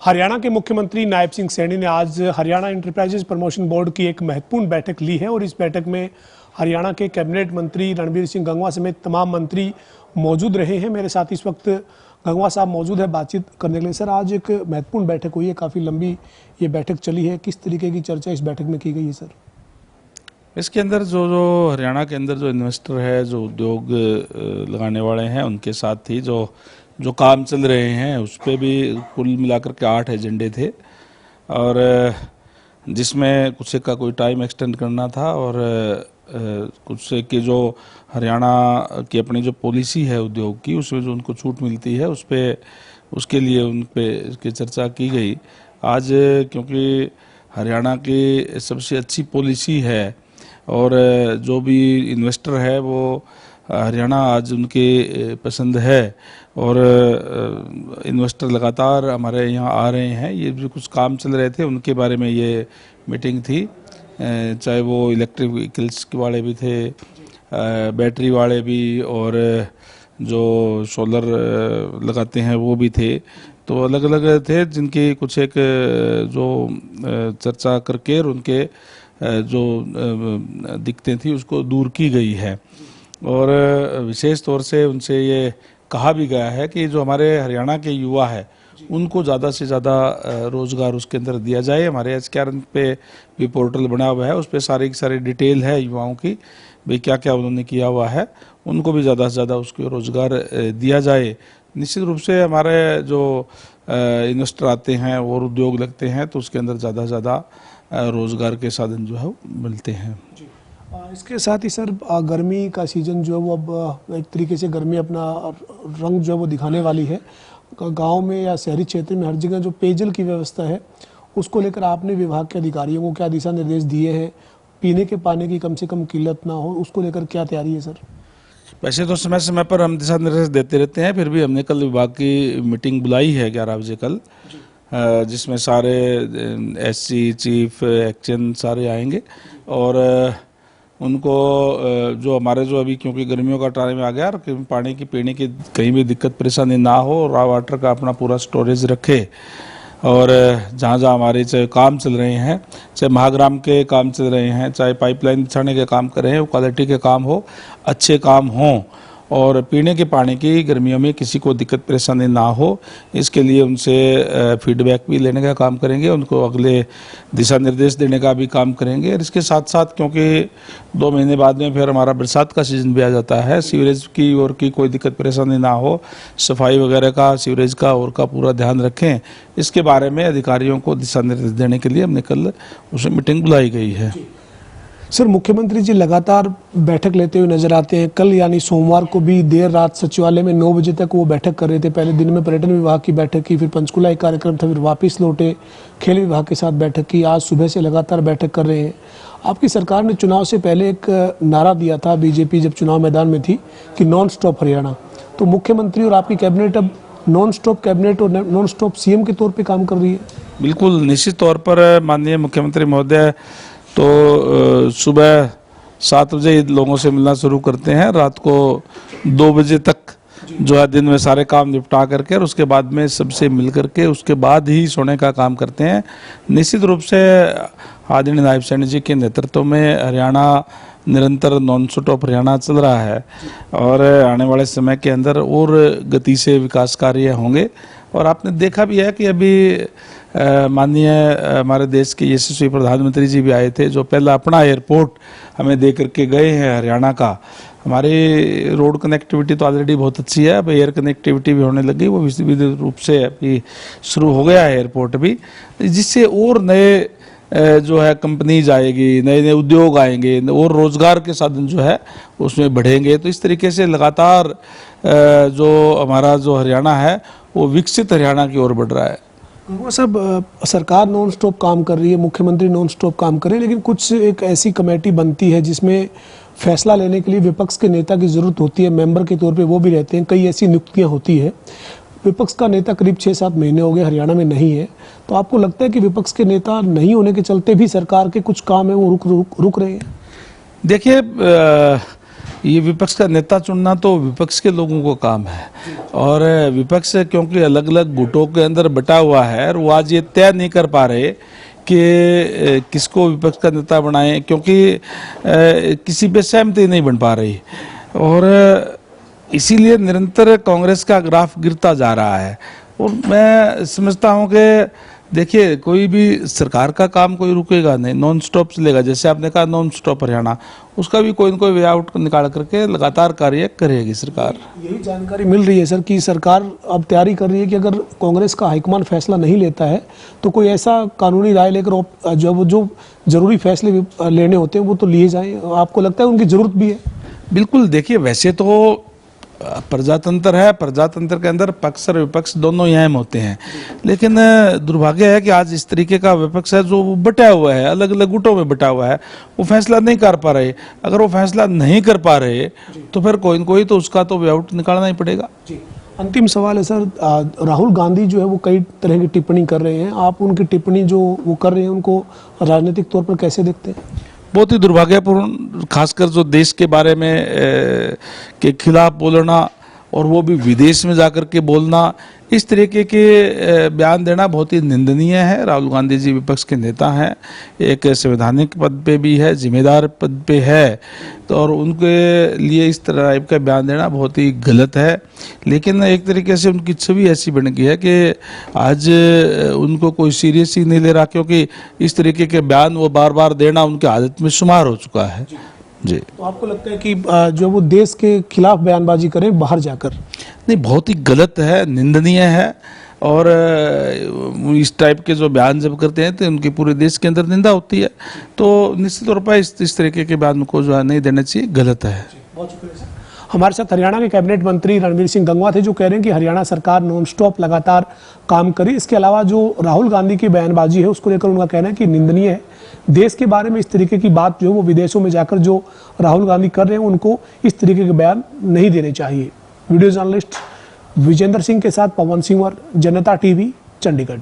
हरियाणा के मुख्यमंत्री नायब सिंह सैनी ने आज हरियाणा इंटरप्राइजेज प्रमोशन बोर्ड की एक महत्वपूर्ण बैठक ली है और इस बैठक में हरियाणा के कैबिनेट मंत्री रणबीर सिंह गंगवा समेत तमाम मंत्री मौजूद रहे हैं। मेरे साथ इस वक्त गंगवा साहब मौजूद है बातचीत करने के लिए। सर, आज एक महत्वपूर्ण बैठक हुई है, काफ़ी लंबी ये बैठक चली है, किस तरीके की चर्चा इस बैठक में की गई है सर? इसके अंदर जो हरियाणा के अंदर जो इन्वेस्टर है, जो उद्योग लगाने वाले हैं, उनके साथ ही जो काम चल रहे हैं उस पर भी कुल मिलाकर के 8 एजेंडे थे और जिसमें कुछ का कोई टाइम एक्सटेंड करना था और कुछ की जो हरियाणा की अपनी जो पॉलिसी है उद्योग की, उसमें जो उनको छूट मिलती है उसके लिए उन पे इसकी चर्चा की गई आज, क्योंकि हरियाणा की सबसे अच्छी पॉलिसी है और जो भी इन्वेस्टर है वो हरियाणा आज उनके पसंद है और इन्वेस्टर लगातार हमारे यहाँ आ रहे हैं। ये जो कुछ काम चल रहे थे उनके बारे में ये मीटिंग थी, चाहे वो इलेक्ट्रिक व्हीकल्स वाले भी थे, बैटरी वाले भी और जो सोलर लगाते हैं वो भी थे। तो अलग अलग थे जिनकी कुछ एक जो चर्चा करके और उनके जो दिक्कतें थी उसको दूर की गई है और विशेष तौर से उनसे ये कहा भी गया है कि जो हमारे हरियाणा के युवा है उनको ज़्यादा से ज़्यादा रोज़गार उसके अंदर दिया जाए। हमारे HKRN पे भी पोर्टल बना हुआ है, उस पर सारी डिटेल है युवाओं की, भाई क्या क्या उन्होंने किया हुआ है, उनको भी ज़्यादा से ज़्यादा उसको रोज़गार दिया जाए। निश्चित रूप से हमारे जो इन्वेस्टर आते हैं और उद्योग लगते हैं तो उसके अंदर ज़्यादा से ज़्यादा रोज़गार के साधन जो है वो मिलते हैं। इसके साथ ही सर, गर्मी का सीज़न जो है वो अब एक तरीके से गर्मी अपना रंग जो है वो दिखाने वाली है। गांव में या शहरी क्षेत्र में हर जगह जो पेयजल की व्यवस्था है उसको लेकर आपने विभाग के अधिकारियों को क्या दिशा निर्देश दिए हैं? पीने के पानी की कम से कम किल्लत ना हो, उसको लेकर क्या तैयारी है सर? वैसे तो समय समय पर हम दिशा निर्देश देते रहते हैं, फिर भी हमने कल विभाग की मीटिंग बुलाई है 11 बजे कल, जिसमें सारे SC, चीफ, एक्शन सारे आएंगे और उनको जो हमारे जो अभी क्योंकि गर्मियों का टाइम आ गया और पानी की पीने की कहीं भी दिक्कत परेशानी ना हो, रॉ वाटर का अपना पूरा स्टोरेज रखे और जहाँ जहाँ हमारे चाहे काम चल रहे हैं, चाहे महाग्राम के काम चल रहे हैं, चाहे पाइपलाइन बिछाने के काम कर रहे हैं, वो क्वालिटी के काम हो, अच्छे काम हों और पीने के पानी की गर्मियों में किसी को दिक्कत परेशानी ना हो, इसके लिए उनसे फीडबैक भी लेने का काम करेंगे, उनको अगले दिशा निर्देश देने का भी काम करेंगे। और इसके साथ साथ क्योंकि 2 महीने बाद में फिर हमारा बरसात का सीज़न भी आ जाता है, सीवरेज की और की कोई दिक्कत परेशानी ना हो, सफाई वगैरह का, सीवरेज का और का पूरा ध्यान रखें, इसके बारे में अधिकारियों को दिशा निर्देश देने के लिए हमने कल उसे मीटिंग बुलाई गई है। सर, मुख्यमंत्री जी लगातार बैठक लेते हुए नजर आते हैं। कल यानी सोमवार को भी देर रात सचिवालय में 9 बजे तक वो बैठक कर रहे थे। पहले दिन में पर्यटन विभाग की बैठक की, फिर पंचकुला एक कार्यक्रम था, फिर वापस लौटे, खेल विभाग के साथ बैठक की, आज सुबह से लगातार बैठक कर रहे हैं। आपकी सरकार ने चुनाव से पहले एक नारा दिया था, बीजेपी जब चुनाव मैदान में थी, कि नॉन स्टॉप हरियाणा। तो मुख्यमंत्री और आपकी कैबिनेट अब नॉन स्टॉप कैबिनेट और नॉन स्टॉप CM के तौर पर काम कर रही है? बिल्कुल, निश्चित तौर पर माननीय मुख्यमंत्री महोदय तो सुबह 7 बजे लोगों से मिलना शुरू करते हैं, रात को 2 बजे तक जो है दिन में सारे काम निपटा करके और उसके बाद में सबसे मिल करके उसके बाद ही सोने का काम करते हैं। निश्चित रूप से आदरणीय नायब सैनी जी के नेतृत्व में हरियाणा निरंतर नॉन स्टॉप हरियाणा चल रहा है और आने वाले समय के अंदर और गति से विकास कार्य होंगे। और आपने देखा भी है कि अभी माननीय हमारे देश के यशस्वी प्रधानमंत्री जी भी आए थे, जो पहला अपना एयरपोर्ट हमें दे करके गए हैं हरियाणा का। हमारी रोड कनेक्टिविटी तो ऑलरेडी बहुत अच्छी है, अब एयर कनेक्टिविटी भी होने लगी, वो विविध रूप से अभी शुरू हो गया है एयरपोर्ट भी, जिससे और नए जो है कंपनीज आएगी, नए नए उद्योग आएंगे और रोजगार के साधन जो है उसमें बढ़ेंगे। तो इस तरीके से लगातार जो हमारा जो हरियाणा है वो विकसित हरियाणा की ओर बढ़ रहा है। वो सब सरकार नॉन स्टॉप काम कर रही है, मुख्यमंत्री नॉन स्टॉप काम कर रहे हैं, लेकिन कुछ एक ऐसी कमेटी बनती है जिसमें फैसला लेने के लिए विपक्ष के नेता की जरूरत होती है, मेंबर के तौर पे वो भी रहते हैं, कई ऐसी नियुक्तियां होती है। विपक्ष का नेता करीब 6-7 महीने हो गए हरियाणा में नहीं है, तो आपको लगता है कि विपक्ष के नेता नहीं होने के चलते भी सरकार के कुछ काम है वो रुक रहे हैं? देखिए, ये विपक्ष का नेता चुनना तो विपक्ष के लोगों को काम है, और विपक्ष क्योंकि अलग अलग गुटों के अंदर बटा हुआ है और वो आज ये तय नहीं कर पा रहे कि किसको विपक्ष का नेता बनाएं, क्योंकि किसी पे सहमति नहीं बन पा रही, और इसीलिए निरंतर कांग्रेस का ग्राफ गिरता जा रहा है। और मैं समझता हूं कि देखिए, कोई भी सरकार का काम कोई रुकेगा नहीं, नॉन स्टॉप चलेगा। जैसे आपने कहा नॉन स्टॉप हरियाणा, उसका भी कोई न कोई वे आउट निकाल करके लगातार कार्य करेगी सरकार। यही जानकारी मिल रही है सर कि सरकार अब तैयारी कर रही है कि अगर कांग्रेस का हाईकमान फैसला नहीं लेता है तो कोई ऐसा कानूनी राय लेकर जो जरूरी फैसले लेने होते हैं वो तो लिए जाएं। आपको लगता है उनकी जरूरत भी है? बिल्कुल, देखिए वैसे तो प्रजातंत्र है, प्रजातंत्र के अंदर पक्ष और विपक्ष दोनों ही अहम होते हैं, लेकिन दुर्भाग्य है कि आज इस तरीके का विपक्ष है जो बटा हुआ है, अलग अलग गुटों में बटा हुआ है, वो फैसला नहीं कर पा रहे। अगर वो फैसला नहीं कर पा रहे तो फिर कोई न कोई तो उसका तो वे आउट निकालना ही पड़ेगा। अंतिम सवाल है सर, राहुल गांधी जो है वो कई तरह की टिप्पणी कर रहे हैं, आप उनकी टिप्पणी जो वो कर रहे हैं उनको राजनीतिक तौर पर कैसे देखते हैं? बहुत ही दुर्भाग्यपूर्ण, खासकर जो देश के बारे में के खिलाफ बोलना और वो भी विदेश में जाकर के बोलना, इस तरीके के बयान देना बहुत ही निंदनीय है। राहुल गांधी जी विपक्ष के नेता हैं, एक संवैधानिक पद पे भी है, जिम्मेदार पद पे है, तो और उनके लिए इस तरह का बयान देना बहुत ही गलत है। लेकिन एक तरीके से उनकी छवि ऐसी बन गई है कि आज उनको कोई सीरियस ही नहीं ले रहा, क्योंकि इस तरीके के बयान वो बार बार देना उनकी आदत में शुमार हो चुका है। जी, तो आपको लगता है कि जो वो देश के खिलाफ बयानबाजी करें बाहर जाकर? नहीं, बहुत ही गलत है, निंदनीय है, और इस टाइप के जो बयान जब करते हैं तो उनके पूरे देश के अंदर निंदा होती है, तो निश्चित तौर पर इस तरीके के बयान को जो है नहीं देना चाहिए, गलत है। बहुत शुक्रिया सर। हमारे साथ हरियाणा के कैबिनेट मंत्री रणवीर सिंह गंगवा थे, जो कह रहे हैं कि हरियाणा सरकार नॉन स्टॉप लगातार काम करे। इसके अलावा जो राहुल गांधी की बयानबाजी है उसको लेकर उनका कहना है कि निंदनीय है। देश के बारे में इस तरीके की बात जो है वो विदेशों में जाकर जो राहुल गांधी कर रहे हैं उनको इस तरीके के बयान नहीं देने चाहिए। वीडियो जर्नलिस्ट विजेंद्र सिंह के साथ पवन सिंह और जनता टीवी, चंडीगढ़।